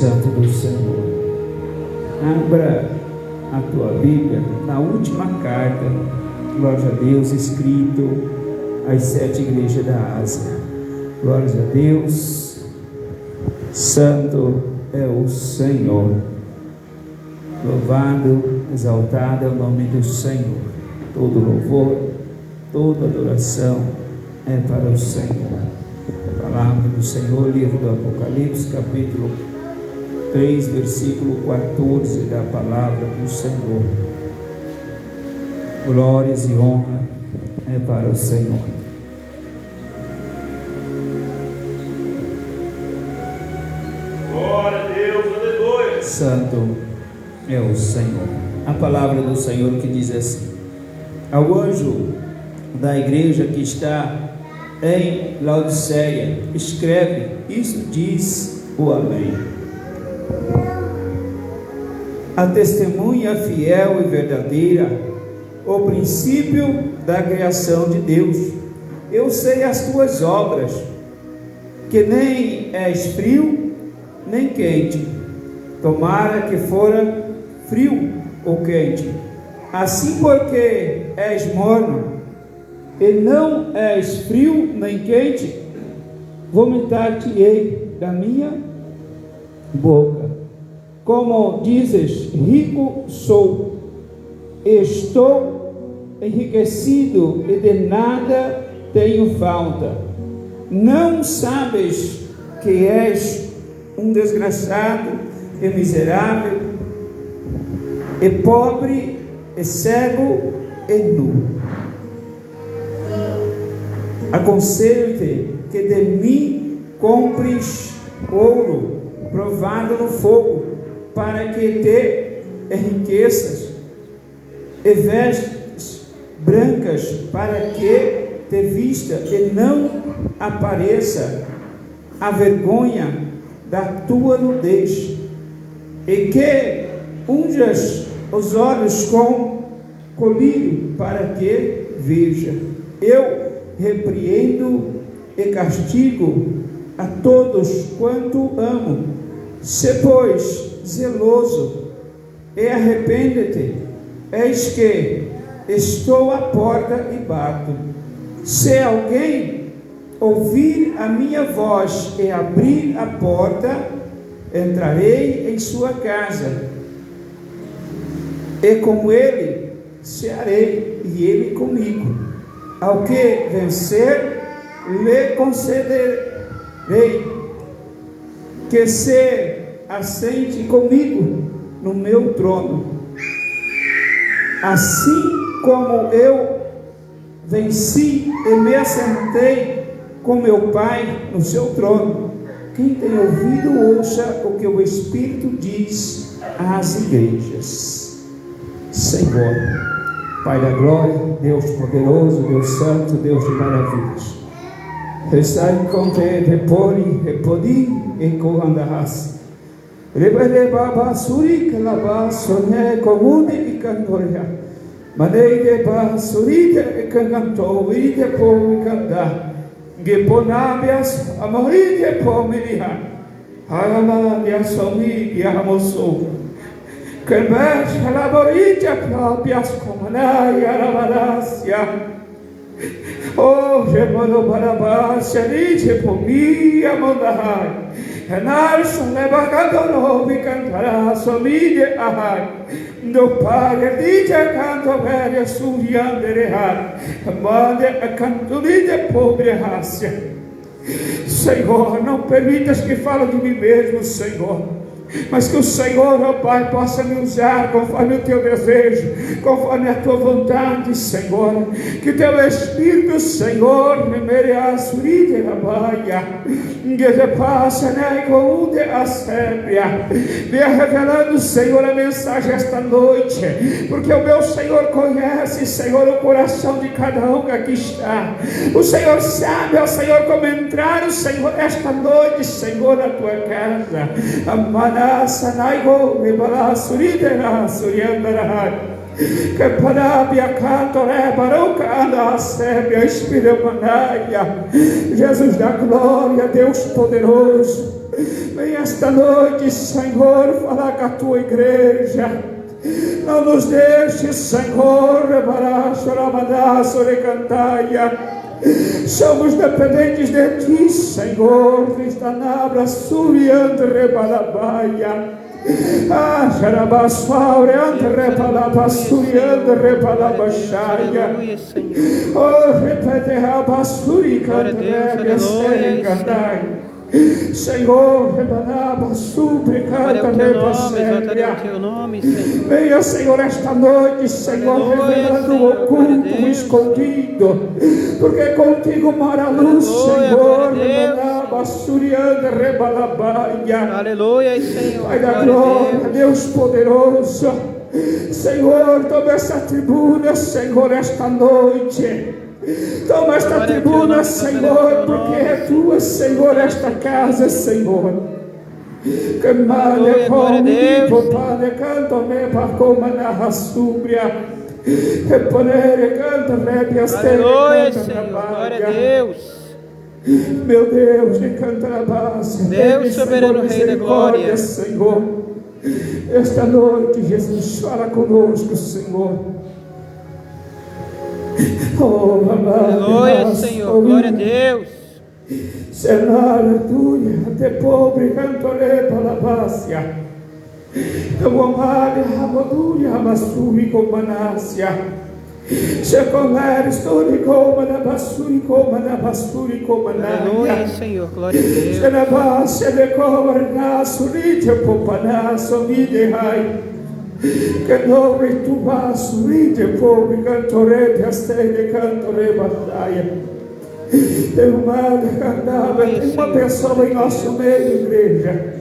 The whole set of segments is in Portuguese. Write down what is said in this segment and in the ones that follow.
Santo do Senhor. Abra a tua Bíblia na última carta, glória a Deus, escrito às 7 igrejas da Ásia. Glória a Deus, Santo é o Senhor. Louvado, exaltado é o nome do Senhor. Todo louvor, toda adoração é para o Senhor. A palavra do Senhor, livro do Apocalipse, capítulo 3, versículo 14, da palavra do Senhor. Glórias e honra é para o Senhor. Glória a Deus, aleluia. Santo é o Senhor. A palavra do Senhor que diz assim: ao anjo da igreja que está em Laodiceia, escreve: isso diz o Amém, a testemunha fiel e verdadeira, o princípio da criação de Deus. Eu sei as tuas obras, que nem és frio nem quente. Tomara que fora frio ou quente. Assim, porque és morno e não és frio nem quente, vomitar-te-ei da minha boca. Como dizes, rico sou, estou enriquecido e de nada tenho falta. Não sabes que és um desgraçado e miserável, e pobre, e cego, e nu. Aconselho-te que de mim compres ouro provado no fogo, para que te enriqueças, e vestes brancas, para que te vista e não apareça a vergonha da tua nudez, e que unjas os olhos com colírio, para que veja. Eu repreendo e castigo a todos quanto amo. Se, pois, zeloso e arrepende-te, eis que estou à porta e bato. Se alguém ouvir a minha voz e abrir a porta, entrarei em sua casa, e com ele cearei, e ele comigo. Ao que vencer, lhe concederei que se assente comigo no meu trono, assim como eu venci e me assentei com meu Pai no seu trono. Quem tem ouvido, ouça o que o Espírito diz às igrejas. Senhor, Pai da glória, Deus poderoso, Deus santo, Deus de maravilhas, restai com te repori, repodi e corandarás. Rebele baba suri kalaba sonhe komune e cantoria. Manei de ba surite e canto, vide po e canta. Geponabias amorite po miriha. Harama dia somi dia hamoso. Kemet halaborite propias comana yaravalasia. Oh, Gemano Barabas, Shalice Pomia Mondahai. Enar Solebacado vi cantará somide ahai. Do Pai dice canto velho surianderehai. Mande a cantoride pobre rácia. Senhor, não permitas que fale de mim mesmo, Senhor, mas que o Senhor, ó Pai, possa me usar conforme o teu desejo, conforme a tua vontade, Senhor. Que o teu Espírito, Senhor, me mereaçurite na baia, que te passa na iconde a sépia. Venha revelando, Senhor, a mensagem esta noite, porque o meu Senhor conhece, Senhor, o coração de cada um que aqui está. O Senhor sabe, ó Senhor, como entrar, o Senhor, esta noite, Senhor, na tua casa. Amada Sanaigo, Rebalasurida, Suriandara. Que parabia cantoré baroca anda sébia espírito manaia. Jesus da glória, Deus poderoso, Vem esta noite, Senhor, falar com a tua igreja. Não nos deixe, Senhor, somos dependentes de Ti, Senhor. Vistanabra, suriante, rebalabaia. Xarabasfaure, ante repalabasuriante, repalabaxaia. Oh, repete, rabasuri, cantrebe, serengandai. Senhor, rebanaba, suplicanta, rebaséria. Venha, Senhor, esta noite, Senhor, revelando o oculto, o escondido, porque contigo mora a luz, Senhor. Rebanaba, surianda, rebalabaia. Aleluia, Senhor. Pai da glória, Deus poderoso. Senhor, toma essa tribuna, Senhor, esta noite. Toma esta tribuna, Senhor, porque é tua, Senhor, esta casa, Senhor. Que mane come, popane canto me pacoma na rasúbria. Que ponere canta rebe as canta na baia. Meu Deus, me canta na base. Deus soberano, Rei da glória, Senhor. Esta noite, Jesus, fala conosco, Senhor. Oh, aleluia, Senhor, glória a Deus. Senhora tua, te pobre cantore palabácia. Tamo amare, ramoduria, basuri com manácia. Se comeres, tori coma na basuri com manácia. Aleluia, Senhor, glória a Deus. Se na base de covarna, surite, popana, somide, rai. Que não retubasse, ride, pobre, cantore, piastele, cantore, batalha. Tem uma pessoa em nosso meio, igreja.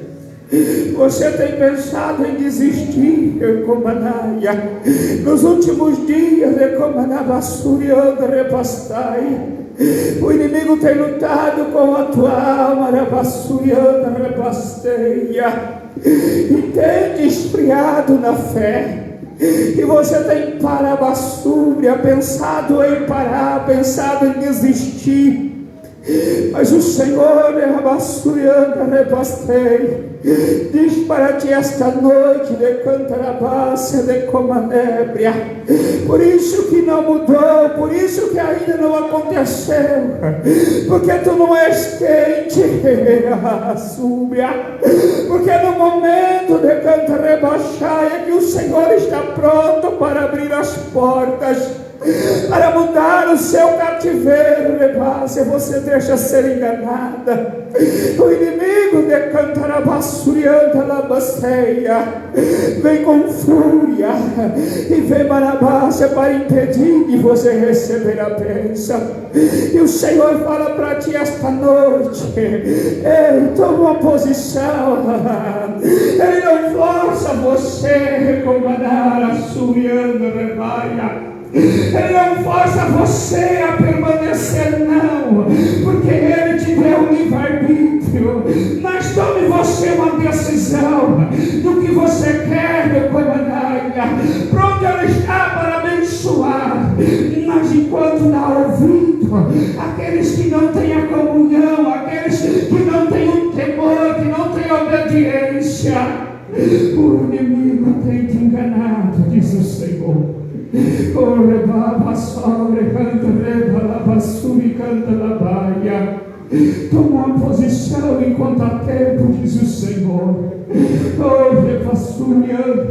Você tem pensado em desistir, Comanaia. Nos últimos dias, Comanabasturianda, repastai. O inimigo tem lutado com a tua alma, Rabasturianda, repasteia. E tem te esfriado na fé. E você tem parabastúria, pensado em parar, pensado em desistir. Mas o Senhor é abasturianda, repastei. Diz para ti esta noite de cantarabácia, de comanébria. Por isso que não mudou, por isso que ainda não aconteceu. Porque tu não és quente, súbia. Porque no momento de cantarebaixar é que o Senhor está pronto para abrir as portas, para mudar o seu cativeiro, se você deixa ser enganada. O inimigo de Cantarabassurianta Labasteia vem com fúria e vem Barabácia para impedir de você receber a bênção. E o Senhor fala para ti esta noite: Ele toma uma posição, Ele não força você a recomendar a Surianda Rebaia. Ele não força você a permanecer, não, porque Ele te deu um livre-arbítrio. Mas tome você uma decisão do que você quer, meu comandante. Pronto, Ele está para abençoar. Mas enquanto dá ouvido, aqueles que não têm a comunhão, aqueles que não têm o temor, que não têm obediência, o inimigo tem te enganado, diz o Senhor. Corre, baba, sobre, canta, reba, labassuri, canta, labaia. Toma uma posição enquanto há tempo, diz o Senhor. Oh,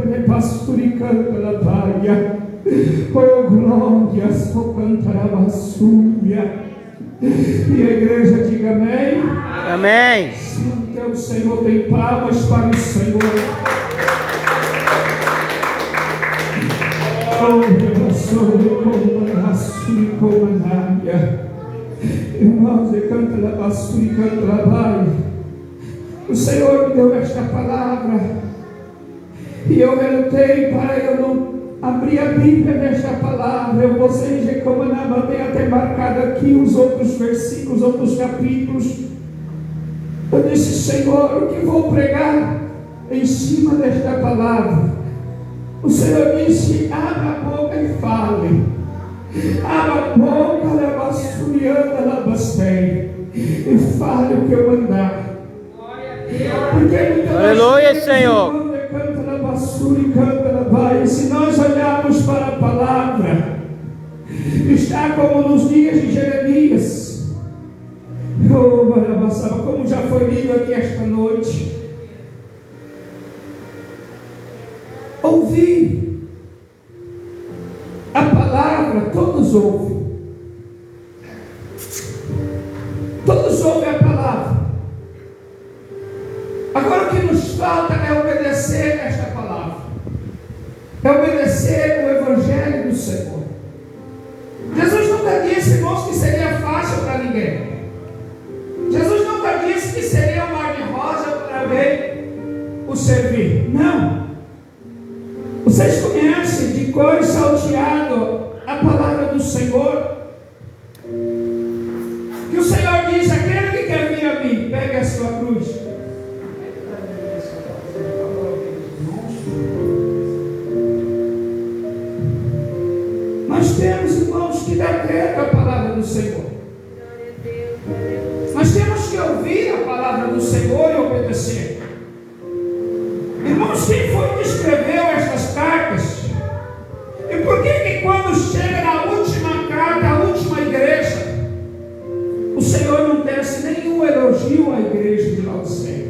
repassuri, canta, labaia. Oh, glória, só canta, labassúria. E a igreja diga amém. Amém. Então o Senhor tem palmas para o Senhor. Irmãos, o Senhor me deu esta palavra e eu relutei para eu não abrir a Bíblia nesta palavra. Eu vocês tem até marcado aqui os outros versículos, outros capítulos. Eu disse: Senhor, o que vou pregar em cima desta palavra? O Senhor disse: abra a boca e fale. Abra a boca, labasturianda, labastei, e fale o que eu mandar. Porque muitas Aleluia, vezes, Senhor. canta na basura e canta na baia. Se nós olharmos para a palavra, está como nos dias de Jeremias. Oh, Barabassaba, como já foi lido aqui esta noite. Ouvir a palavra, todos ouvem. Todos ouvem a palavra. Agora o que nos falta é obedecer esta palavra. É obedecer o Evangelho do Senhor. Jesus nunca disse, irmãos, que seria fácil para ninguém. Jesus nunca disse que seria um mar de rosa para ver o servir. Não. Vocês conhecem de cor e salteado a palavra do Senhor? Que o Senhor diz: aquele que quer vir a mim, pegue a sua cruz. Nós temos, irmãos, que dar crédito à palavra do Senhor. Nós temos que ouvir a palavra do Senhor e obedecer. Irmãos, quem foi que escreveu estas cartas? E por que quando chega na última carta, a última igreja, o Senhor não desce nenhum elogio à igreja de Laodiceia?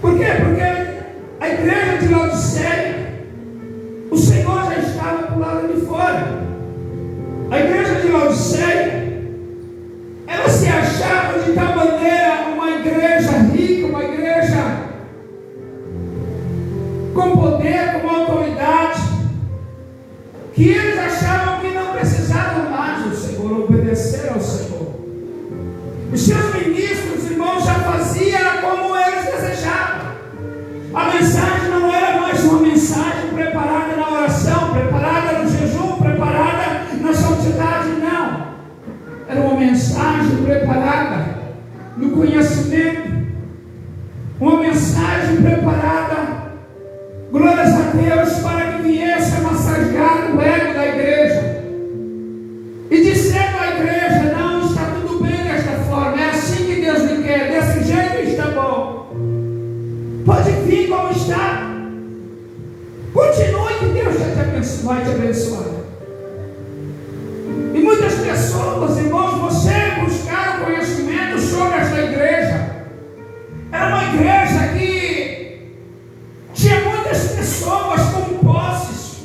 Por quê? Porque a igreja de Laodiceia, o Senhor já estava para o lado de fora. A igreja de Laodiceia, ela se achava de tal maneira uma igreja rica, uma igreja com poder, com autoridade, que eles achavam que não precisavam mais do Senhor, obedecer ao Senhor. Os seus ministros, irmãos, já faziam como eles desejavam. A mensagem não era mais uma mensagem preparada na oração, preparada no jejum, preparada na santidade, não. Era uma mensagem preparada no conhecimento, uma mensagem preparada, glórias a Deus, para que viesse a massagear o ego da igreja e dizendo à igreja: não, está tudo bem desta forma, é assim que Deus me quer, desse jeito está bom, pode vir como está, continue que Deus vai te abençoar. E muitas pessoas, irmãos, você buscar o conhecimento sobre esta igreja, era uma igreja que tinha muitas pessoas com posses,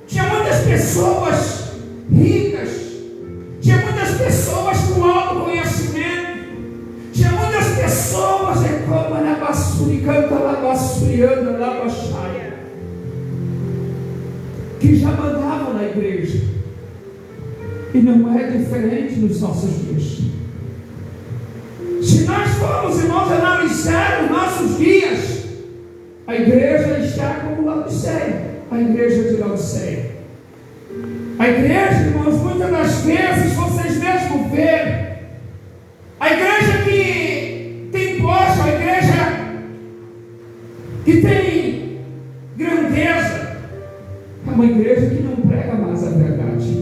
tinha muitas pessoas ricas, tinha muitas pessoas com alto conhecimento, tinha muitas pessoas como na basura, canta lá basuriana, lá baixaia, que já mandavam na igreja. E não é diferente nos nossos dias. Se nós formos, irmãos, analisar os nossos dias, a igreja está como Laodiceia, a igreja de Laodiceia. A igreja, irmãos, muitas das vezes, vocês mesmos veem, a igreja que tem posse, a igreja que tem grandeza, é uma igreja que não prega mais a verdade.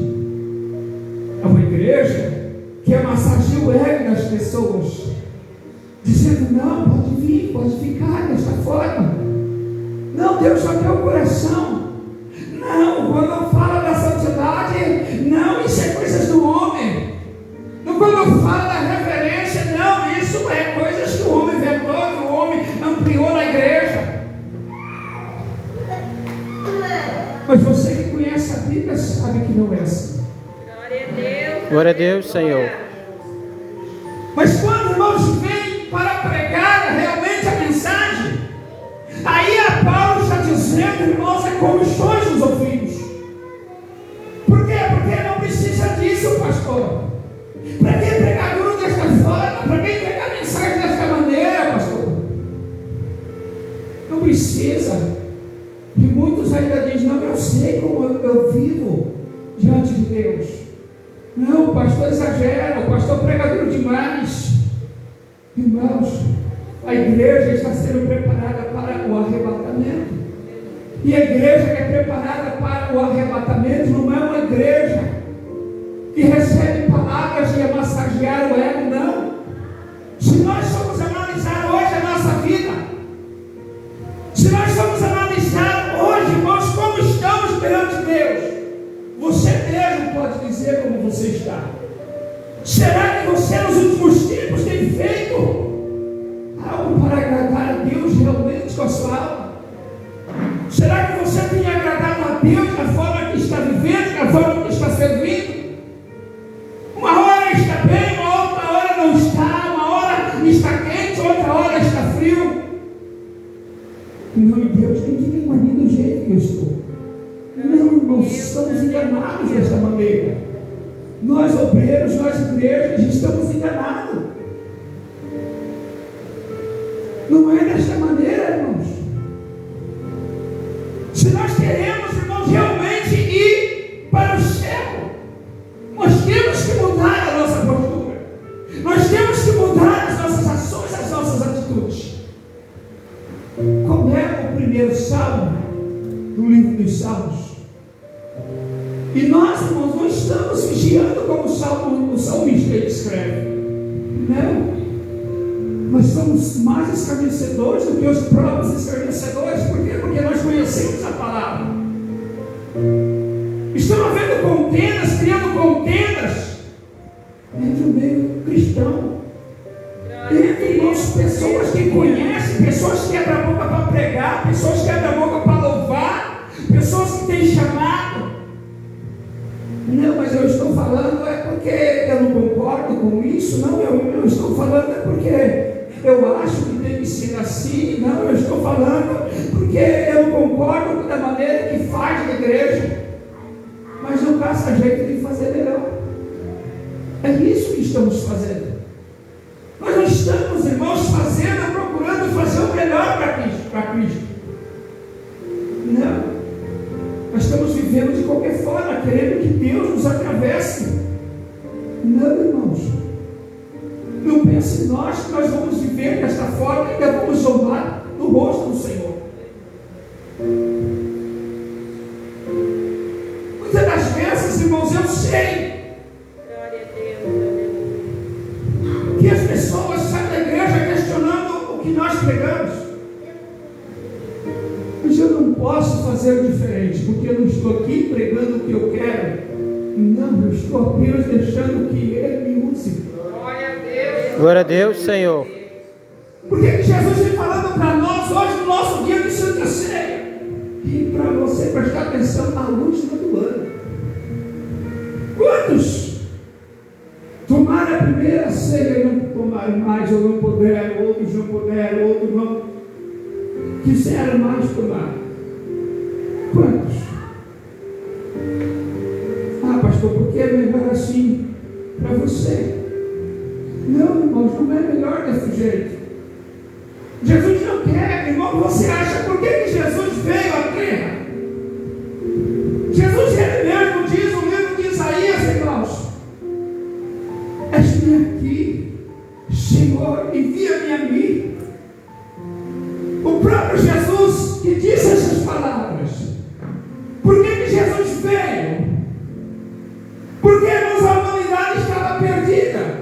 É uma igreja que massageia o ego das pessoas, dizendo: não, pode vir, pode ficar desta forma. Não, Deus já quer o coração. Não, quando fala da santidade, não, isso é coisas do homem. Não, quando fala da reverência, não, isso é coisas que o homem inventou, que o homem ampliou na igreja. Mas você que conhece a Bíblia sabe que não é assim. Glória a Deus, Senhor. Mas quando, irmãos, vem para pregar realmente a mensagem, aí a Paulo está dizendo, irmãos, é como chões nos ouvidos. Por quê? Porque não precisa disso, pastor. Para que pregar duro desta forma? Para que pregar a mensagem desta maneira, pastor? Não precisa. E muitos ainda dizem: não, eu sei como eu vivo diante de Deus. Não, o pastor exagera, o pastor prega duro demais. Irmãos, a igreja está sendo preparada para o arrebatamento. E a igreja que é preparada para o arrebatamento não é uma igreja que recebe palavras de massagear o ego, não. Se nós formos analisar você está? Será que você nos últimos tempos tem feito algo para agradar a Deus realmente com a sua alma? Será que você tem agradado a Deus da forma que está vivendo, da forma que está servindo? Uma hora está bem, uma outra hora não está, uma hora está quente, outra hora está frio. Não, Deus tem que me manter do jeito que eu estou. Não, irmãos, estamos enganados desta maneira. Nós obreiros, nós igrejas, estamos enganados. Não é desta maneira, irmãos. Se nós queremos, irmãos, realmente ir para o céu, nós temos que mudar a nossa postura. Nós temos que mudar as nossas ações, as nossas atitudes. Como é o primeiro salmo do livro dos Salmos? E nós, irmãos, não estamos vigiando como o salmista escreve. Não. Nós somos mais escarnecedores do que os próprios escarnecedores. Por quê? Porque nós conhecemos a palavra. Estão havendo contendas, criando contendas entre o meio cristão. Entre, irmãos, pessoas que conhecem, pessoas que abrem a boca para pregar, pessoas que abrem a boca para louvar, pessoas que têm chamado. Não, mas eu estou falando é porque eu não concordo com isso. Não, eu estou falando é porque eu acho que tem que ser assim. Não, eu estou falando porque eu não concordo da maneira que faz a igreja. Mas não caça jeito de fazer melhor. É isso que estamos fazendo. Nós não estamos, irmãos, procurando fazer o melhor para Cristo. Não. Nós estamos vivendo de qualquer forma, querendo que Deus nos atravesse. Não, irmãos. Não pense em nós que nós vamos viver desta forma e ainda vamos honrar no rosto do Senhor. Muitas das vezes, irmãos, eu sei que as pessoas saem da igreja questionando o que nós pregamos. Mas eu não posso fazer diferente, porque eu não estou aqui pregando o que eu quero. Não, eu estou apenas deixando que Ele me use. Glória a Deus, Senhor. Por que Jesus vem falando para nós hoje no nosso dia de Santa Ceia? E para você prestar atenção à última do ano. Quantos tomaram a primeira ceia e não tomaram mais, ou não puderam, outros não puderam, outros não quiseram mais tomar? Quantos? Ah, pastor, por que é melhor assim para você? Não, irmãos, não é melhor desse jeito. Jesus não quer, irmão. Você acha por que Jesus veio à terra? Jesus, ele mesmo diz no livro de Isaías, irmãos: eis-me aqui, Senhor, envia-me a mim. O próprio Jesus que disse essas palavras. Por que Jesus veio? Porque, irmãos, a humanidade estava perdida.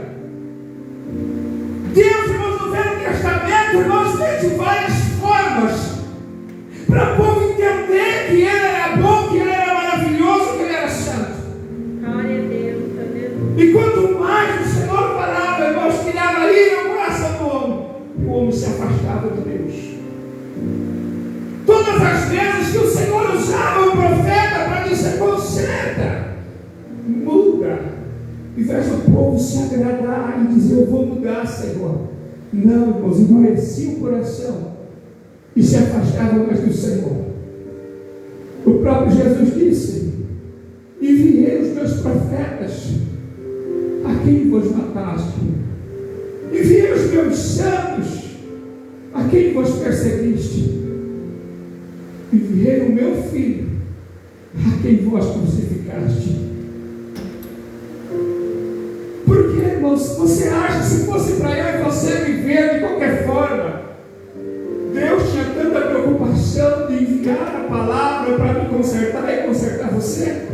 Deus, irmãos, no Velho Testamento, irmãos, fez de várias formas para o povo entender que Ele era bom, que Ele era maravilhoso, que Ele era santo. E quanto mais o Senhor falava, irmãos, criava ali no coração do homem se afastava de Deus. Todas as vezes que o Senhor usava o profeta para dizer: conserta, muda, e faz o povo se agradar e dizer: eu vou mudar, Senhor. Não, irmãos, endurecia o coração e se afastava mais do Senhor. O próprio Jesus disse: enviei os meus profetas a quem vos mataste, enviei os meus santos a quem vos perseguiste, enviei o meu filho a quem vós crucificaste. Porque, irmãos, você acha, se fosse para eu e você viver de qualquer forma, Deus tinha tanta preocupação de enviar a palavra para me consertar e consertar você?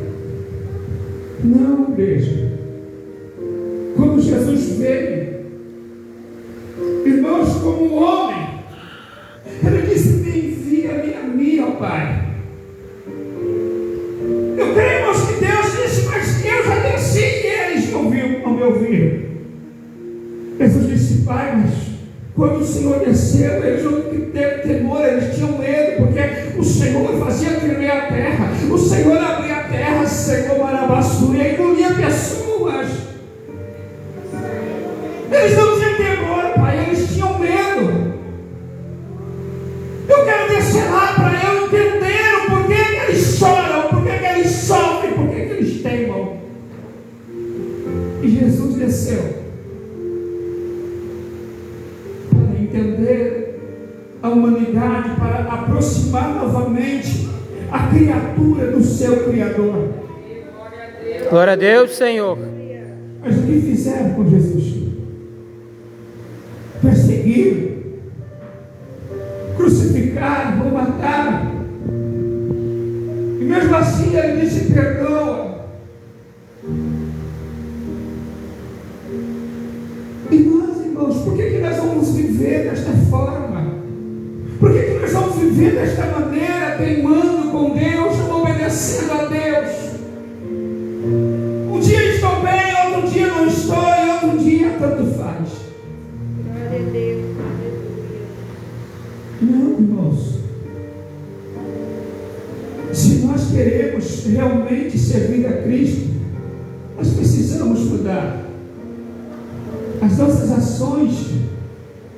Não, igreja. Quando Jesus veio, irmãos, como um homem, Ele disse: envia-me a mim, ó Pai. Eu creio, irmãos, que Deus disse: mas eu já desci. Pai, mas quando o Senhor desceu, eles não tiveram temor, eles tinham medo, porque o Senhor fazia tremer a terra, o Senhor abria a terra, Senhor Marabaçu, e engolia pessoas. Eles não tinham temor, Pai, eles tinham medo. Eu quero descer lá para eu entender o porquê que eles choram, porquê que eles sofrem, porquê que eles teimam. E Jesus desceu para entender a humanidade, para aproximar novamente a criatura do seu Criador. Glória a Deus, Senhor. Mas o que fizeram com Jesus? Perseguiram, crucificaram, ou mataram. E mesmo assim ele disse: perdoa. E nós, irmãos, por que nós vamos viver desta forma? Por que nós vamos viver desta maneira, teimando com Deus, não obedecendo a Deus? Um dia estou bem, outro dia não estou, e outro dia tanto faz. Glória a Deus, aleluia. Não, irmãos. Se nós queremos realmente servir a Cristo, nós precisamos mudar as nossas ações.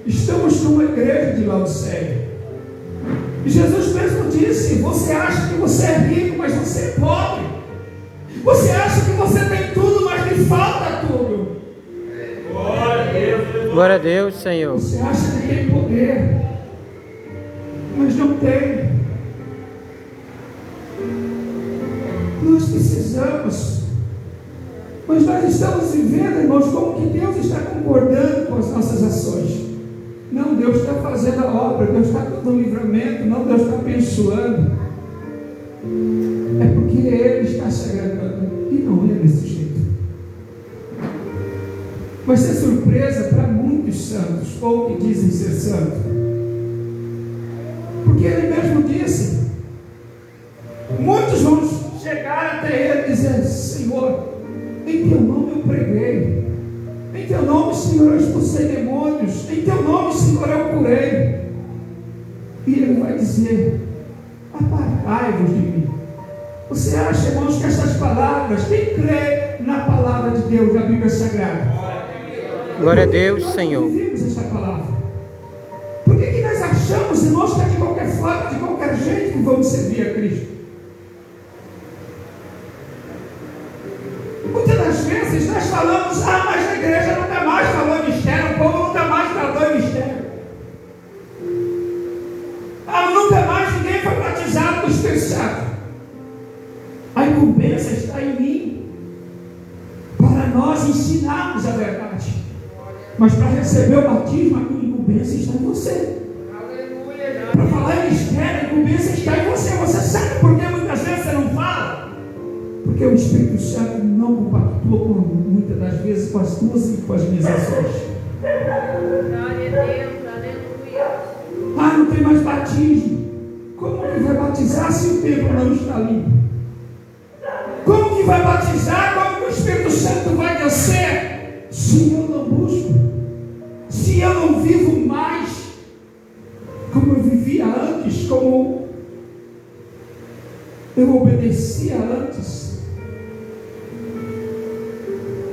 Estamos numa igreja de Laodiceia. E Jesus mesmo disse: você acha que você é rico, mas você é pobre. Você acha que você tem tudo, mas lhe falta tudo. Glória a Deus, Senhor. Você acha que tem poder, mas não tem. Nós precisamos, mas nós estamos vivendo, irmãos, como que Deus está concordando com as nossas ações. Não, Deus está fazendo a obra, Deus está dando livramento, não, Deus está abençoando. É porque Ele está se agradando, e não é desse jeito. Vai ser surpresa para muitos santos, ou que dizem ser santos, porque Ele mesmo disse: muitos vão chegar até Ele e dizer: Senhor, em Teu nome eu preguei, em Teu nome, Senhor, eu expulsei demônios, em Teu nome, Senhor, eu curei. E Ele vai dizer: apartai-vos de mim. Você acha, irmãos, que essas palavras, quem crê na palavra de Deus, na Bíblia Sagrada? Glória a Deus, Senhor. Nós vivemos essa palavra. Por que nós achamos, irmãos, que é de qualquer forma, de qualquer jeito, que vamos servir a Cristo? Muitas das vezes nós falamos: mas a igreja nunca mais falou em mistério, o povo nunca mais falou em mistério. Nunca mais ninguém foi batizado com o Espírito Santo. A incumbência está em mim, para nós ensinarmos a verdade. Mas para receber o batismo, a incumbência está em você. Para falar em mistério, a incumbência está em você. Você sabe por que muitas vezes você não fala? Porque o Espírito Santo não compactua muitas das vezes com as tuas e com as minhas ações. Glória a Deus, aleluia. Não tem mais batismo. Como que vai batizar se o templo não está limpo? Como que vai batizar? Como que o Espírito Santo vai descer? Se eu não busco, se eu não vivo mais como eu vivia antes, como eu obedecia antes.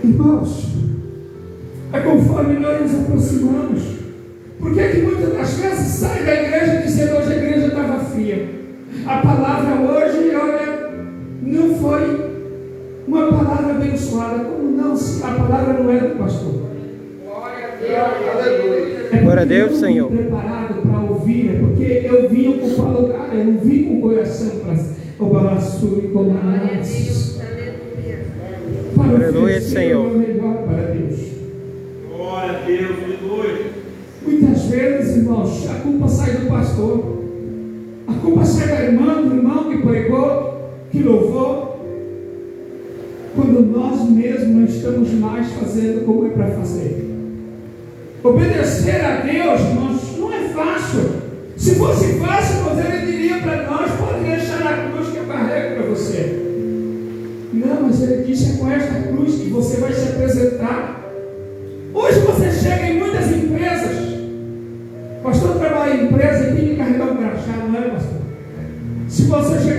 Irmãos, é conforme nós nos aproximamos. Por que muitas das vezes sai da igreja dizendo: hoje a igreja estava fria? A palavra hoje, olha, não foi uma palavra abençoada. Como não? Se a palavra não era do pastor. Glória a Deus, aleluia. Glória a Deus, Senhor. Preparado para ouvir, é porque eu vim ocupar lugar, eu não vim com o coração para o balanço e com Glória a Deus, aleluia. para Aleluia, oferecer Senhor. o melhor para Deus. Glória a Deus, aleluia. Muitas vezes, irmãos, a culpa sai do pastor, a culpa sai da irmã, do irmão que pregou, que louvou, quando nós mesmos não estamos mais fazendo como é para fazer. Obedecer a Deus, irmãos, não é fácil. Se fosse fácil, ele diria para nós: pode deixar a cruz que eu carrego para você. Não, mas Ele disse: é com esta cruz que você vai se apresentar. Hoje você chega em muitas empresas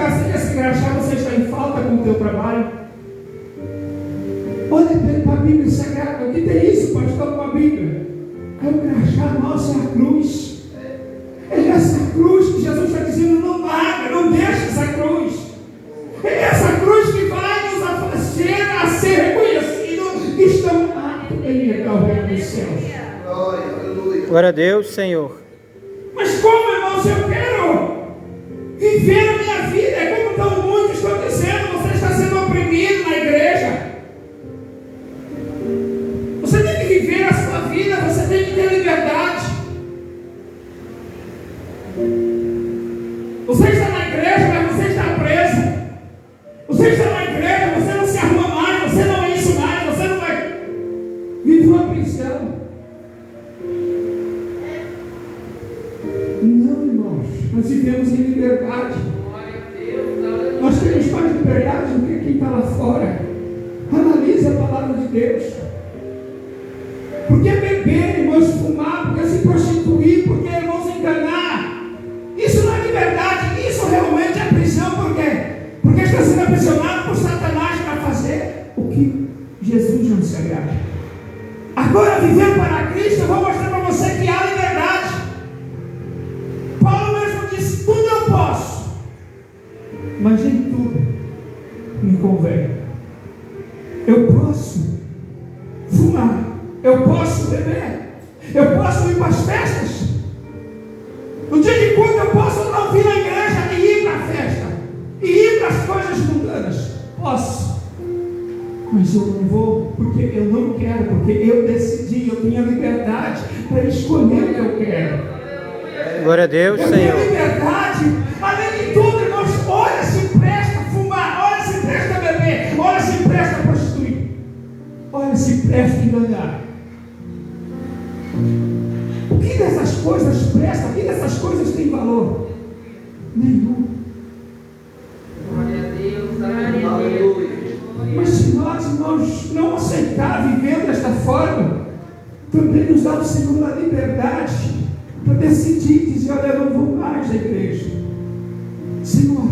esse crachá, você está em falta com o teu trabalho. Olha para a Bíblia Sagrada. O que tem isso, pastor, com a Bíblia? É o crachá nosso, é a cruz. É essa cruz que Jesus está dizendo: não larga, não deixa essa cruz. É essa cruz que vai nos fazer a ser reconhecido que estamos aptos em ir ao reino dos céus. Glória a Deus, Senhor. Mas como, irmãos, eu quero viver a minha vida? É como tão muitos estão dizendo: você está sendo oprimido na igreja. Você tem que viver a sua vida, você tem que ter liberdade. Você está na igreja, mas você está preso. Você está na igreja, você não se arruma mais, você não é isso mais, você não vai viver uma prisão. Não, irmãos, nós vivemos em liberdade. Nós temos mais liberdade do que quem está lá fora. Analise a palavra de Deus. Porque beber, irmãos, fumar, porque se prostituir, porque, irmãos, enganar, isso não é liberdade, isso realmente é prisão. Por quê? Porque está sendo aprisionado por Satanás para fazer o que Jesus não se agrada. Agora, viver para Cristo, eu vou mostrar para você que há liberdade. Paulo mesmo disse: tudo eu posso, mas nem tudo me convém. Eu posso fumar, eu posso beber, eu posso ir para as festas. No dia de culto eu posso não vir na igreja e ir para a festa, e ir para as coisas mundanas. Posso, mas eu não vou, porque eu não quero, porque eu decidi, eu tenho a liberdade para escolher o que eu quero. Glória a Deus, eu Senhor. tenho liberdade. Além de tudo, irmãos, olha se presta a fumar, olha se presta a beber, olha se presta a prostituir, olha se presta a enganar. O que dessas coisas presta? O que dessas coisas tem valor? Nenhum. Glória a Deus, aleluia. Mas se nós, irmãos, não aceitar viver desta forma, também nos dá o Senhor a liberdade para decidir, dizer: olha, eu não vou mais à igreja. Senhor,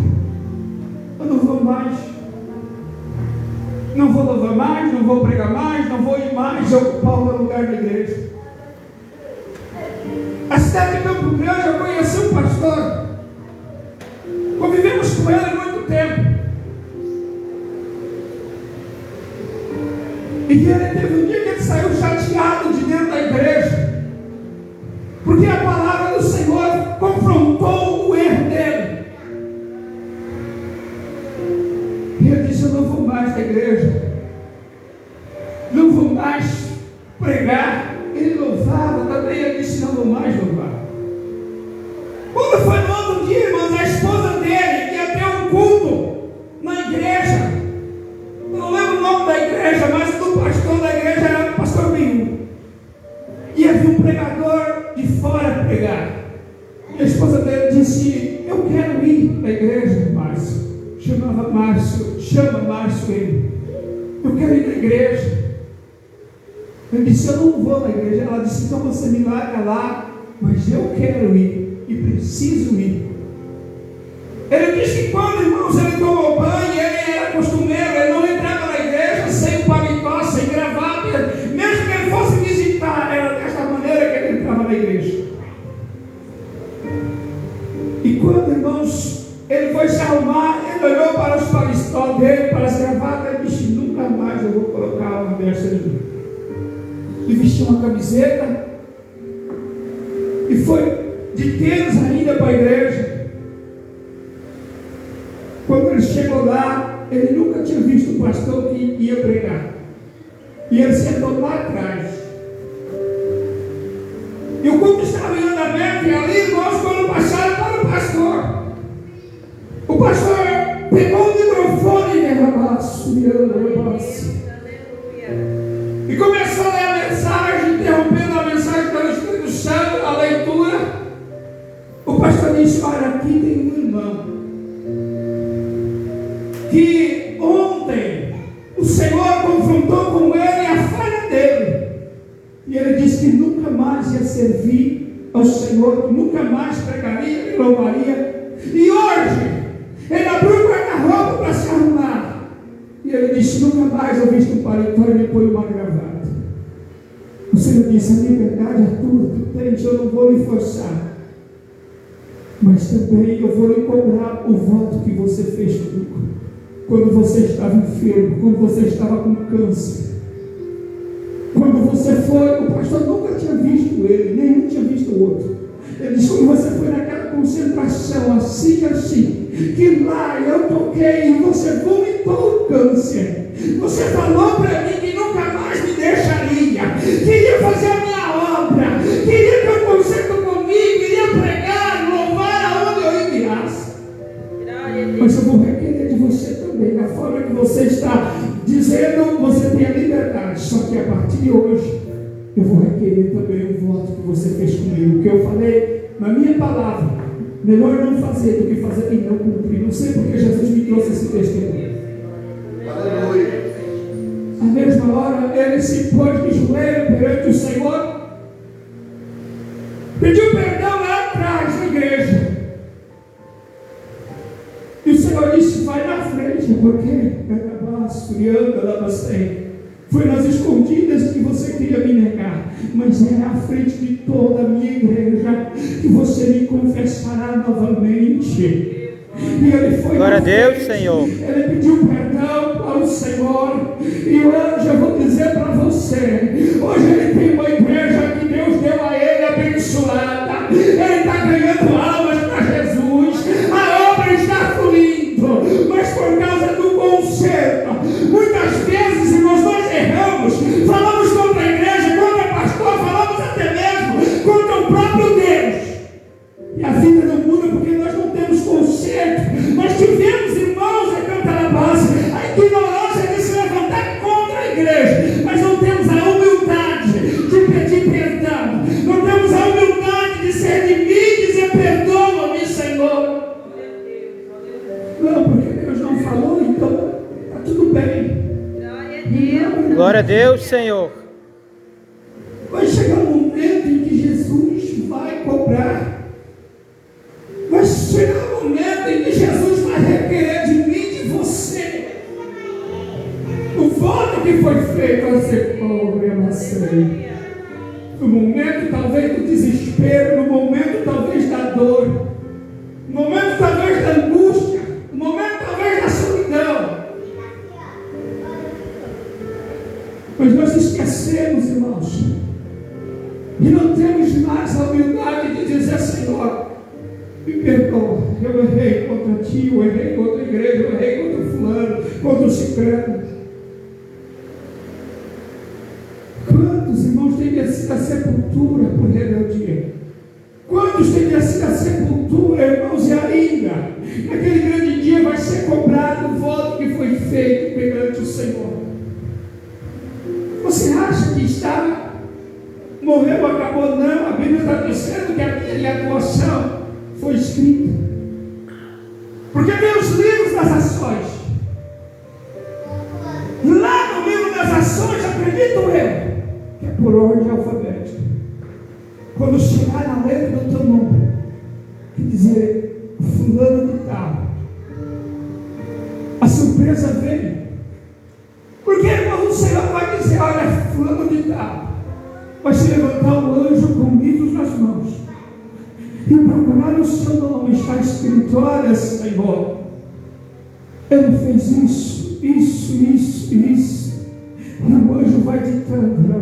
eu não vou mais. Não vou louvar mais, não vou pregar mais, não vou ir mais ocupar o meu lugar na igreja. A cidade de Campo Grande, eu conheci um pastor. Convivemos com ele há muito tempo. E ele teve um dia que ele saiu chateado de dentro da igreja, porque a palavra do Senhor confrontou o erro dele. E ele disse: eu não vou mais à igreja, não vou mais pregar. Ele louvava também, ele disse: não vou mais louvar. Quando foi no outro dia, irmãos, a esposa dele, que ia ter um culto na igreja, eu não lembro o nome da igreja, mas do pastor da igreja era o pastor Binho. E havia um pregador de fora pregar. E a esposa dele disse: eu quero ir à igreja, Márcio. Chama Márcio ele. Eu quero ir à igreja. Ele disse: eu não vou na igreja. Ela disse: então você me larga lá, mas eu quero ir e preciso ir. Ele disse que quando, irmãos, ele tomou banho, ele era costumeiro, ele não entrava na igreja sem paletó, sem gravata, mesmo que ele fosse visitar, era desta maneira que ele entrava na igreja. E quando, irmãos, ele foi se arrumar, ele olhou para os paletó dele, para as gravatas, e disse: nunca mais eu vou colocar uma dessa em mim. E vestiu uma camiseta e foi de tênis ainda para a igreja. Quando ele chegou lá, ele nunca tinha visto o pastor que ia pregar. E ele sentou lá atrás. E o culto estava em andamento, e ali nós, quando passaram para o pastor pegou o microfone e começou a ler a mensagem, interrompendo a mensagem pelo Espírito Santo, a leitura. O pastor disse: olha, aqui tem um irmão que ontem o Senhor confrontou com ele a falha dele, e ele disse que nunca mais ia servir ao Senhor, que nunca mais pregaria e louvaria. E hoje ele abriu eu visto um paletó e me põe uma gravata. O Senhor disse: a liberdade é tua, tu tens, eu não vou lhe forçar. Mas também eu vou lhe cobrar o voto que você fez comigo. Quando você estava enfermo, quando você estava com câncer. Quando você foi, o pastor nunca tinha visto ele, nenhum tinha visto o outro. Ele disse: quando você foi naquela concentração, assim, que lá eu toquei e você vomitou o câncer. Você falou para mim que nunca mais me deixaria, queria fazer a minha obra, queria ter um concerto comigo, queria pregar, louvar aonde eu enviasse. Mas eu vou requerer de você também, da forma que você está dizendo, você tem a liberdade, só que a partir de hoje eu vou requerer também o voto que você fez comigo, que eu falei na minha palavra. Melhor não fazer do que fazer e não cumprir. Não sei porque Jesus me trouxe esse testemunho. Aleluia. À mesma hora, ele se pôs de joelho perante o Senhor, pediu perdão lá atrás na igreja. E o Senhor disse: vai na frente, porque foi nas escondidas que você queria me negar, mas é à frente de toda a minha igreja que você me confessará novamente. E ele foi. Glória a Deus, Senhor. Ele pediu perdão ao Senhor. E hoje eu vou dizer para você: hoje ele tem uma igreja que Deus deu a ele abençoada. Ele está ganhando almas para Jesus. A obra está fluindo, mas por causa do conserto, muitas vezes, irmãos, nós erramos. Falamos contra a igreja, contra o pastor, falamos até mesmo contra o próprio Deus. E a vida não muda porque nós não temos conserto. Nós tivemos irmãos em Cantarabás, a ignorância de se levantar contra a igreja, mas não temos a humildade de pedir perdão, não temos a humildade de se redimir e dizer: perdoa-me, Senhor. Não, porque Deus não falou, então está tudo bem. Glória a Deus, Senhor. Vai chegar um momento em que Jesus vai cobrar. Vai chegar um momento em que Jesus vai requerer de mim e de você o voto que foi feito a ser pobre, eu não sei. No momento talvez do desespero, no momento talvez da dor, no momento talvez da angústia, no momento talvez da solidão. Mas nós esquecemos, irmãos, e não temos mais a humildade de dizer: Senhor, me perdoa, eu errei contra ti, eu errei contra a igreja, eu errei contra o fulano, contra o ciclano. Quantos irmãos têm descido a sepultura por rebeldia? Quantos têm descido a sepultura, irmãos, e ainda, naquele grande dia vai ser cobrado o voto que foi feito perante o Senhor. Você acha que está, morreu, acabou? Não, a Bíblia está dizendo que aquela atuação foi escrita. Porque tem os livros das ações. Lá no livro das ações, acredito eu, que é por ordem alfabética. Quando chegar na letra do teu nome, que dizer fulano de tal, a surpresa vem. Porque, irmão, o Senhor vai dizer: olha, fulano de tal, vai se levantar um anjo com livros nas mãos e procurar o seu nome. Está escrito: olha, Senhor, ele fez isso, e o anjo vai ditando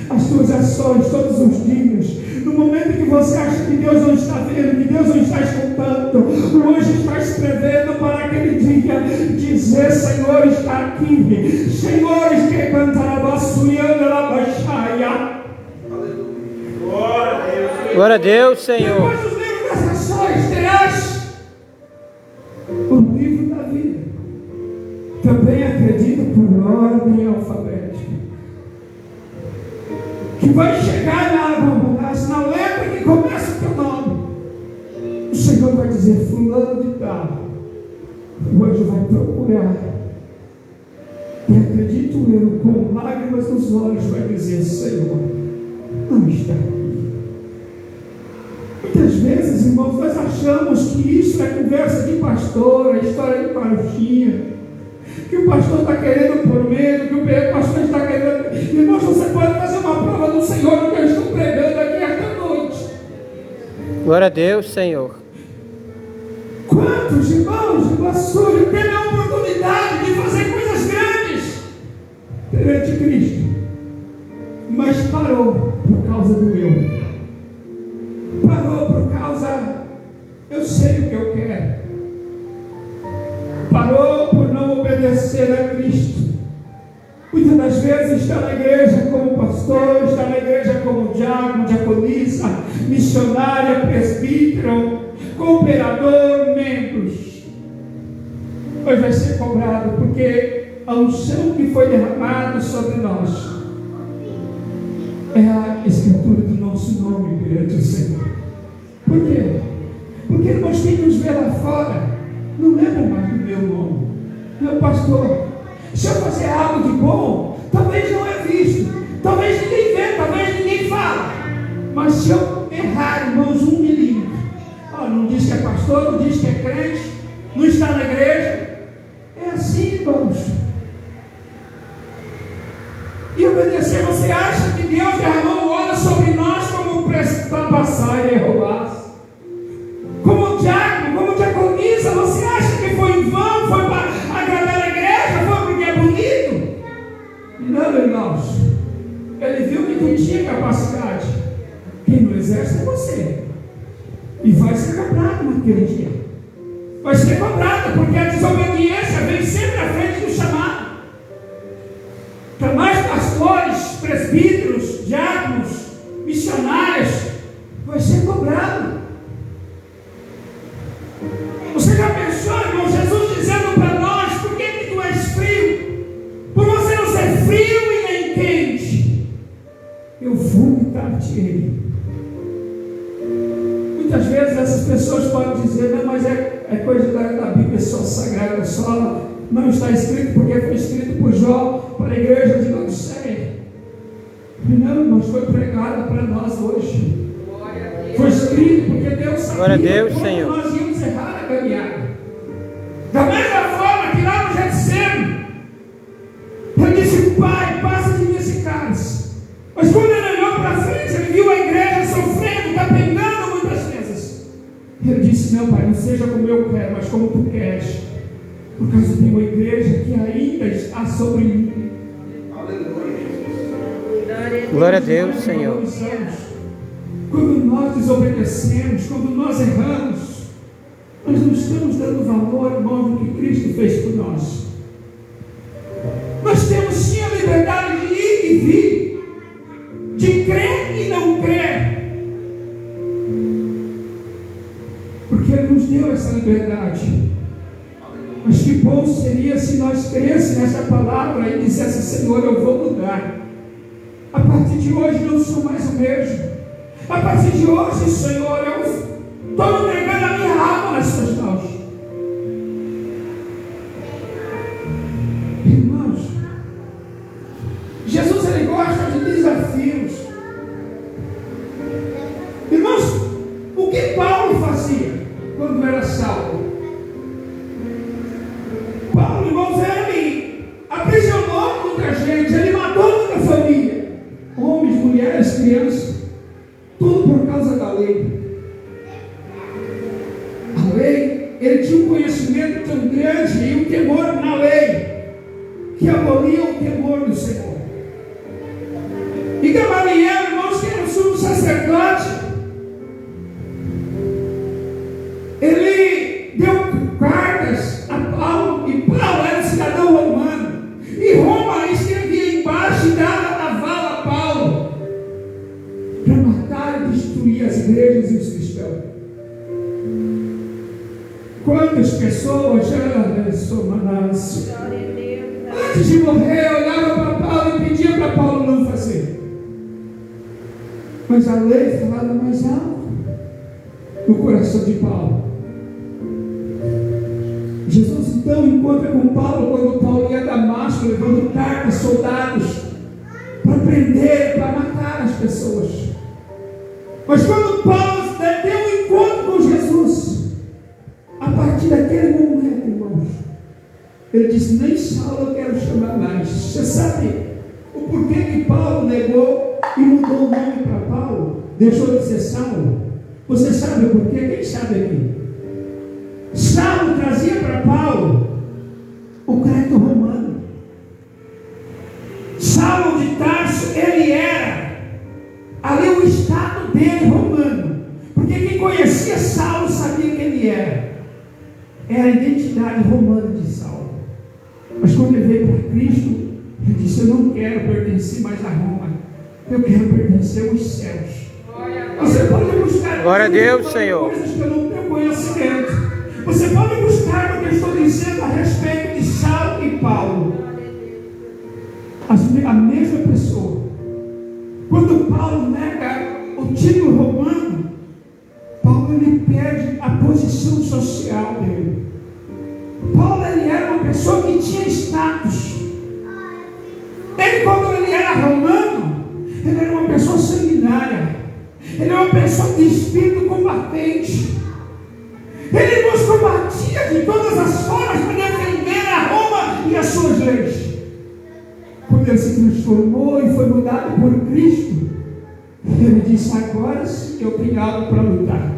as tuas ações todos os dias. No momento que você acha que Deus não está vendo, que Deus não está escutando, o anjo está escrevendo para aquele dia dizer: Senhor está aqui, Senhor está Glória a Deus, Senhor. Depois dos livros das ações, terás o livro da vida. Também acredito por ordem alfabética, que vai chegar na letra que começa o teu nome. O Senhor vai dizer: fulano de tal. O anjo vai procurar, e acredito eu, com lágrimas nos olhos, vai dizer: Senhor, não está aqui. Muitas vezes, irmãos, nós achamos que isso é conversa de pastor, é história de parochinha. que o pastor está querendo por medo, que o pastor está querendo. Irmãos, você pode fazer uma prova do Senhor no que eu estou pregando aqui esta noite. Glória a Deus, Senhor. Quantos irmãos e pastores têm a oportunidade de fazer coisas grandes perante Cristo, mas parou por causa do eu. Parou por causa, eu sei o que eu quero. Parou por não obedecer a Cristo. Muitas das vezes está na igreja como pastor, está na igreja como diácono, diaconisa, missionária, presbítero, cooperador, membros. Mas vai ser cobrado, porque a unção que foi derramada sobre nós é a escritura do nosso nome perante o Senhor. Por quê? Porque nós temos que nos ver lá fora. Não lembra mais do meu nome. Meu pastor, se eu fazer algo de bom, talvez não é visto, talvez ninguém vê, talvez ninguém fala. Mas se eu errar, irmãos, 1 milímetro, não diz que é pastor, não diz que é crente, não está na igreja. É assim, irmãos. E obedecer, você acha que Deus derramou óleo sobre nós como para passar e roubar? Como diácono, como diaconisa, você acha que foi em vão, foi para agradar a igreja, foi porque é bonito? Não, irmãos. Ele viu que tu tinha capacidade. Quem não exerce é você. E vai ser cobrado naquele dia. Vai ser cobrado, porque a desobediência vem sempre à frente do chamado. Para mais pastores, presbíteros, diáconos, missionários, vai ser cobrado. Você já pensou, irmão, Jesus dizendo para nós, por que tu és frio? Por você não ser frio e nem quente, eu vomitar-te-ei. Muitas vezes essas pessoas podem dizer, não, mas é coisa da Bíblia só sagrada, só não está escrito, porque foi escrito por Jó para a igreja de Laodiceia. Não, mas foi pregado para nós hoje. Foi escrito porque Deus sabia. Glória a Deus, como Senhor. nós íamos errar a caminhada. Da mesma forma que lá no Getsemane, ele disse, Pai, passa de mim esse cálice. Mas quando ele olhou para frente, ele viu a igreja sofrendo, capengando muitas vezes. Ele disse, não, Pai, não seja como eu quero, mas como tu queres. Por causa de uma igreja que ainda está sobre mim. Glória a Deus, Senhor. Quando nós desobedecemos, quando nós erramos, nós não estamos dando valor, irmão, do que Cristo fez por nós. Nós temos sim a liberdade de ir e vir, de crer e não crer, porque Ele nos deu essa liberdade. Mas que bom seria se nós crêssemos nessa palavra e dissesse, Senhor, eu vou mudar. A partir de hoje não sou mais o mesmo. A partir de hoje, Senhor, eu estou entregando a minha alma nas suas mãos. Irmãos, Jesus, Ele gosta de desafios. Irmãos, o que Paulo fazia quando era Saulo? Paulo, irmãos, ele aprisionou muita gente, ele matou muita família, homens, mulheres, crianças, tudo por causa da lei. A lei, ele tinha um conhecimento tão grande e um temor na lei, que abolia o temor do Senhor. E Gamaliel, irmãos, que era o sumo sacerdote, ele deu cartas a Paulo, e Paulo era um cidadão romano, e Roma escrevia embaixo e dava aval a Paulo para matar e destruir as igrejas e os cristãos. Quantas pessoas antes de morrer olhavam para Paulo e pediam para Paulo não fazer, mas a lei falava mais alto no coração de Paulo. Jesus então encontra com Paulo quando Paulo ia a Damasco levando cartas, soldados para prender, para matar as pessoas. Mas quando Paulo tem um encontro com Jesus, a partir daquele momento, irmãos, Ele disse: nem Saulo eu quero chamar mais. Você sabe o porquê que Paulo negou e mudou o nome para Paulo? Deixou de ser Saulo? Você sabe o porquê? Quem sabe aqui? Saulo trazia para Paulo o crédito romano. Saulo de Tarso, ele era ali o estado dele romano, porque quem conhecia Saulo sabia quem ele era. Era a identidade romana de Saulo. Mas quando ele veio para Cristo, ele disse: eu não quero pertencer mais a Roma, eu quero pertencer aos céus. Você pode buscar Glória a Deus, Senhor. coisas que eu não tenho conhecimento. Você pode buscar o que eu estou dizendo a respeito de Saulo e Paulo. A mesma pessoa. Quando Paulo nega o título romano, Paulo ele perde a posição social dele. Paulo ele era uma pessoa que tinha status. Ele, quando ele era romano, ele era uma pessoa sanguinária. Ele era uma pessoa de espírito combatente. Ele nos combatia de todas as formas para defender a Roma e as suas leis. Quando ele se transformou e foi mudado por Cristo, ele disse: agora sim eu tenho algo para lutar.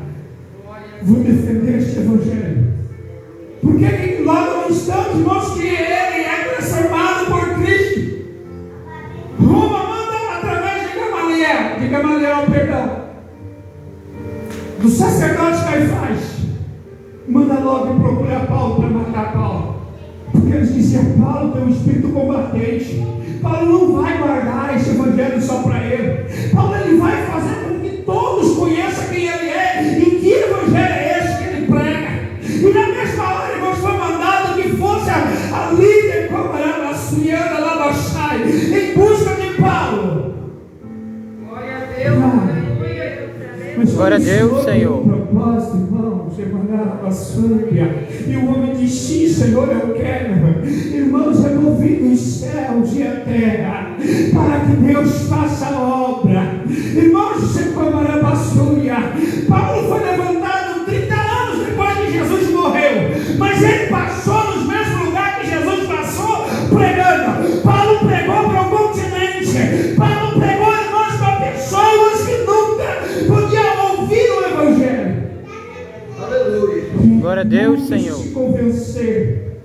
Vou defender este evangelho. Porque logo no instante, irmãos, que ele é transformado por Cristo, Roma manda através de Gamaliel, perdão, do sacerdote Caifás, manda logo procurar Paulo para matar Paulo. Porque eles diziam: Paulo tem um espírito combatente. Paulo não vai guardar esse evangelho só para ele. Paulo ele vai fazer com que todos conheçam quem ele é e que evangelho é esse que ele prega. E na mesma hora, irmãos, foi mandado que fosse a líder como era a Suiana Labachai em busca de Paulo. Glória a Deus. Glória a Deus, Senhor. Propósito, irmãos, e o homem disse: Senhor, eu quero, irmãos, remover os céus e a terra, para que Deus faça a obra. Irmãos, Paulo foi levantado 30 anos depois que Jesus morreu, mas ele passou nos mesmos lugares que Jesus passou pregando. Paulo pregou para o continente. Paulo pregou, irmãos, para pessoas que nunca podiam ouvir o evangelho. Aleluia. Glória a Deus, Senhor. Se convencer.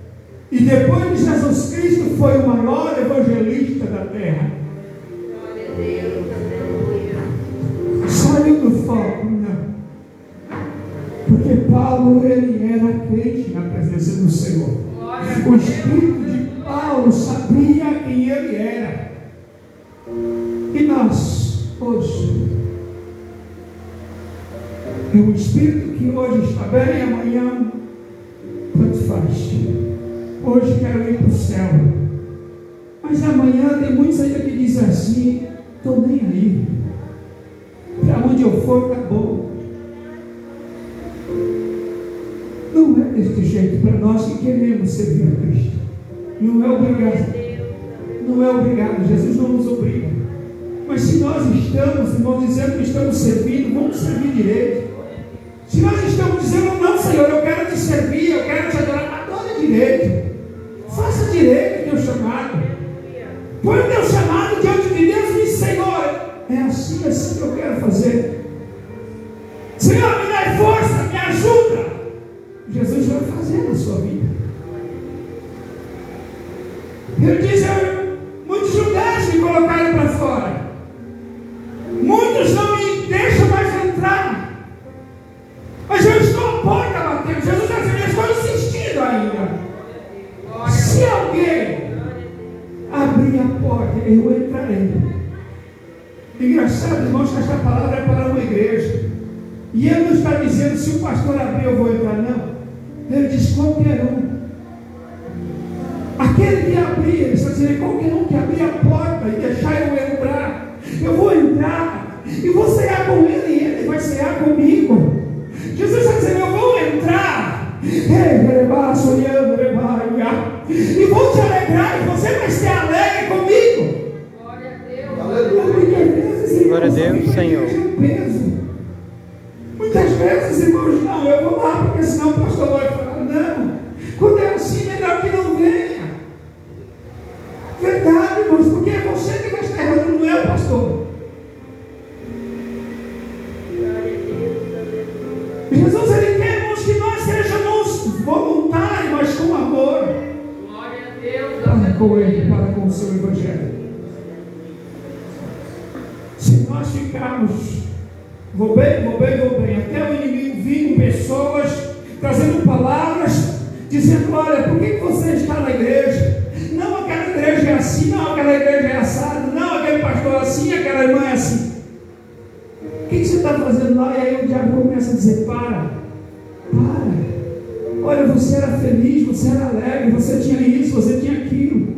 E depois de Jesus Cristo foi o maior evangelista da terra. Glória a Deus. Aleluia. Saiu do foco, não. Porque Paulo, ele era crente na presença do Senhor. O espírito de Paulo sabia quem ele era. E nós, hoje, é um espírito que hoje está bem e amanhã tanto faz. Hoje quero ir para o céu, mas amanhã tem muitos ainda que dizem assim: estou nem aí, para onde eu for está bom. Não é desse jeito para nós que queremos servir a Cristo. Não é obrigado. Não é obrigado. Jesus não nos obriga. Mas se nós estamos, irmãos, dizendo que estamos servindo, vamos servir direito. Se nós estamos dizendo: não, Senhor, eu quero te servir, eu quero te adorar, adore direito. Faça direito o teu chamado. Põe o teu chamado diante de Deus e diz: Senhor, é assim que eu quero fazer. Senhor, me dá força, me ajuda. Jesus vai fazer na sua vida. Ele diz: muitos lugares me colocaram para fora. Muitos não me deixam mais entrar. Mas eu estou à porta batendo. Jesus está dizendo: eu estou insistindo ainda. Se alguém abrir a porta, eu entrarei. Engraçado, irmãos, que esta palavra é para uma igreja. E ele não está dizendo: se o pastor abrir, eu vou entrar, não. Ele diz: qualquer um. Aquele que abrir, ele está dizendo: qualquer um que abrir a porta e deixar eu entrar, eu vou entrar e vou cear com ele e ele vai cear comigo. Jesus está dizendo: eu vou entrar e vou te alegrar e você vai ser alegre comigo. Glória a Deus. Aleluia. Glória a Deus, Senhor. Muitas vezes, irmãos, não, eu vou lá porque senão o pastor vai falar: não. Quando é assim, melhor que não venha. com Ele, para com o seu Evangelho. Se nós ficarmos, vou bem, até o inimigo vir com pessoas, trazendo palavras, dizendo, olha, por que você está na igreja? Não, aquela igreja é assim, não, aquela igreja é assada, não, aquele pastor é assim, aquela irmã é assim. O que você está fazendo lá? E aí o diabo começa a dizer, para. Olha, você era feliz, você era alegre, você tinha isso, você tinha aquilo.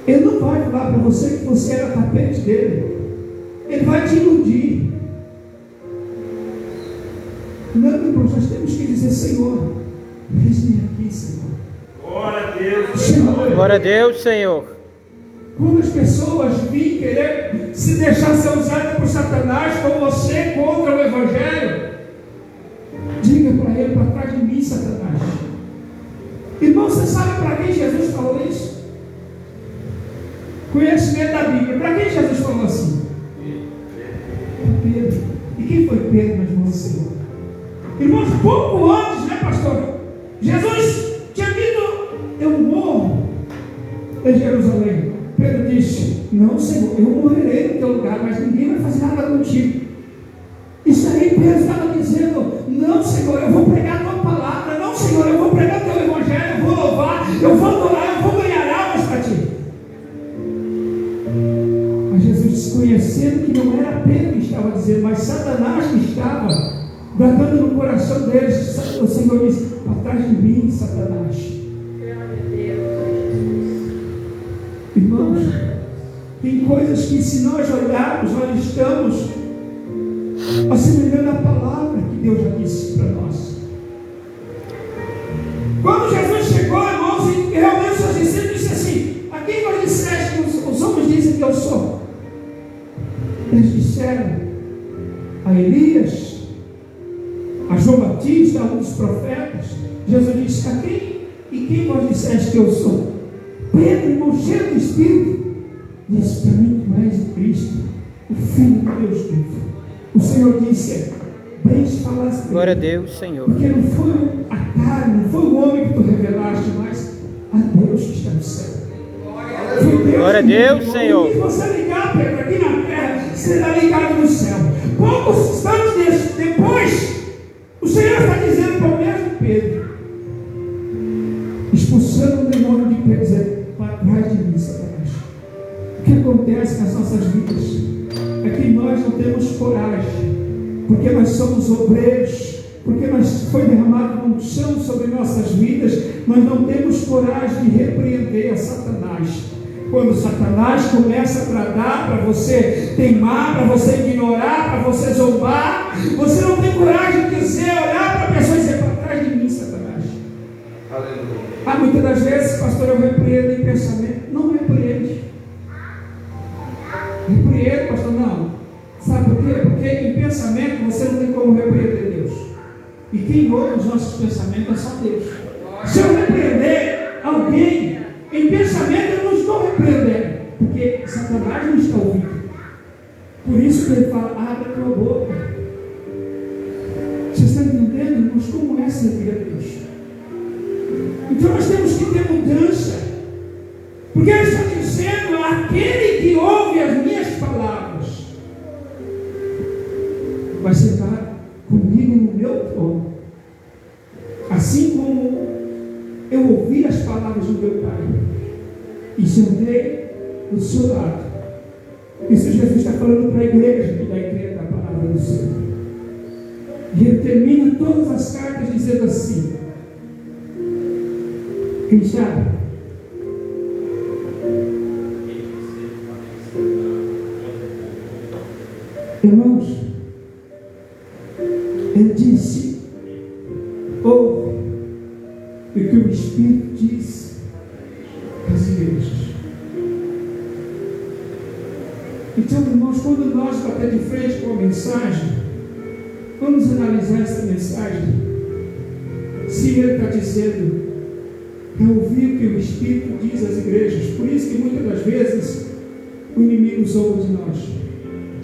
Ele não vai falar para você que você era tapete dele. Ele vai te iludir. Não, irmãos, nós temos que dizer, Senhor, eis-me aqui, Senhor. Glória a Deus. Senhor, Glória a Deus, Senhor. quando as pessoas virem querer se deixar ser usadas por Satanás com você contra o Evangelho, diga para ele, para trás de mim, Satanás. Irmão, você sabe para quem Jesus falou isso? Conhecimento da Bíblia. Para quem Jesus falou assim? Para Pedro. E quem foi Pedro nas mãos do Senhor? Irmãos, pouco antes, né, pastor? Jesus tinha dito, eu morro em Jerusalém. Pedro disse, não, Senhor, eu morrerei no teu lugar, mas ninguém vai fazer nada contigo. Isso aí Pedro estava dizendo, não, Senhor, eu vou pregar a tua palavra, não, Senhor, eu vou pregar o teu Evangelho, eu vou louvar, eu vou adorar, eu vou ganhar almas para ti. Mas Jesus, desconhecendo que não era Pedro que estava dizendo, mas Satanás que estava guardando no coração deles, o Senhor disse, atrás de mim, Satanás. Irmãos, tem coisas que se nós olharmos, nós estamos assemelhando a palavra que Deus já disse para nós. Quando Jesus chegou, irmãos, e realmente os seus discípulos disseram assim, a quem vós disseste que os homens dizem que eu sou? Eles disseram a Elias, a João Batista, a um dos profetas. Jesus disse, a quem? E quem vós disseste que eu sou? Pedro, irmão, cheio do Espírito, disse, para mim tu és o Cristo, o Filho de Deus vivo. O Senhor disse, bem falaste. Glória a Deus, Senhor. Porque não foi a carne, não foi o homem que tu revelaste, mas a Deus que está no céu. Glória a Deus, Senhor. E você ligar, Pedro, aqui na terra, será ligado no céu. Poucos instantes depois, o Senhor está dizendo para o mesmo Pedro, expulsando o demônio de Pedro, dizendo, para trás de mim, Satanás. O que acontece nas nossas vidas é que nós não temos coragem, porque nós somos obreiros, porque nós foi derramado um chão sobre nossas vidas, nós não temos coragem de repreender a Satanás. Quando Satanás começa a bradar para você teimar, para você ignorar, para você zombar, você não tem coragem de dizer, olhar para a pessoa e dizer, para trás de mim, Satanás. Aleluia. Muitas das vezes, pastor, eu repreendo em pensamento. Não repreende. Repreendo, pastor, não. Sabe por quê? Porque em pensamento você não tem como repreender Deus. E quem ouve os nossos pensamentos é só Deus. Se eu repreender alguém em pensamento, eu não estou repreendendo, porque Satanás não está ouvindo. Por isso que ele fala, abre a tua boca. Vocês estão entendendo, irmãos, como é servir a Deus? Então nós temos que ter mudança, porque ele está dizendo, aquele que ouve as minhas palavras vai sentar comigo no meu trono, assim como eu ouvi as palavras do meu Pai e sentei do seu lado. Isso Jesus está falando para a igreja que dá entrega da palavra do Senhor. E ele termina todas as cartas dizendo assim, quem sabe? Irmãos, ele disse, ouve o que o Espírito diz às igrejas. Então, irmãos, quando nós bater de frente com a mensagem, vamos analisar essa mensagem. Se ele está dizendo, é ouvir o que o Espírito diz às igrejas. Por isso que muitas das vezes o inimigo zomba de nós.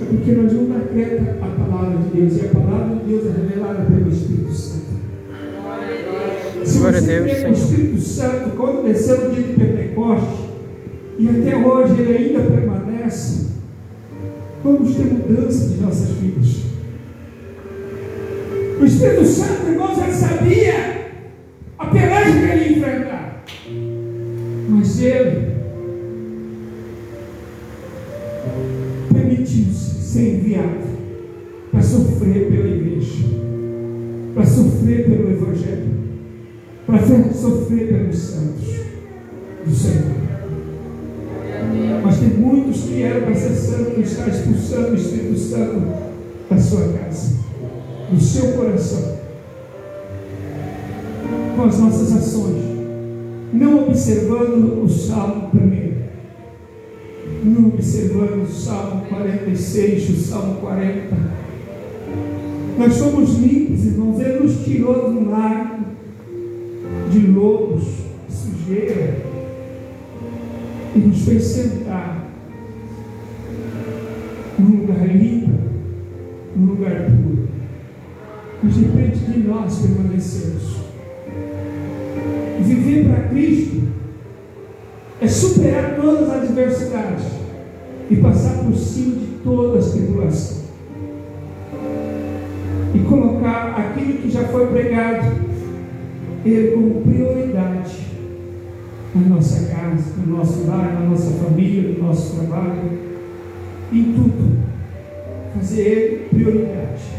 É porque nós não damos crédito à palavra de Deus, e a palavra de Deus é revelada pelo Espírito Santo. Se se Glória a você Deus, vê o Senhor. Espírito Santo, quando desceu no dia de Pentecostes, e até hoje ele ainda permanece, vamos ter mudança de nossas vidas. O Espírito Santo, irmãos, já sabia a peleja que ele ia enfrentar, mas ele permitiu-se ser enviado para sofrer pela igreja, para sofrer pelo Evangelho, para sofrer pelos santos do Senhor. Mas tem muitos que eram para ser santos que estão expulsando o Espírito Santo da sua casa, do seu coração, com as nossas ações, não observando o Salmo 1, não observando o Salmo 46, o Salmo 40. Nós somos limpos, irmãos. Ele nos tirou do lago de lobos, de sujeira, e nos fez sentar num lugar limpo, num lugar puro. Mas depende de nós permanecermos. Viver para Cristo é superar todas as adversidades e passar por cima de todas as tribulações e colocar aquilo que já foi pregado, ele como prioridade na nossa casa, no nosso lar, na nossa família, no nosso trabalho, em tudo, fazer ele prioridade.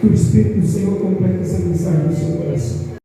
Que o Espírito do Senhor complete essa mensagem no seu coração.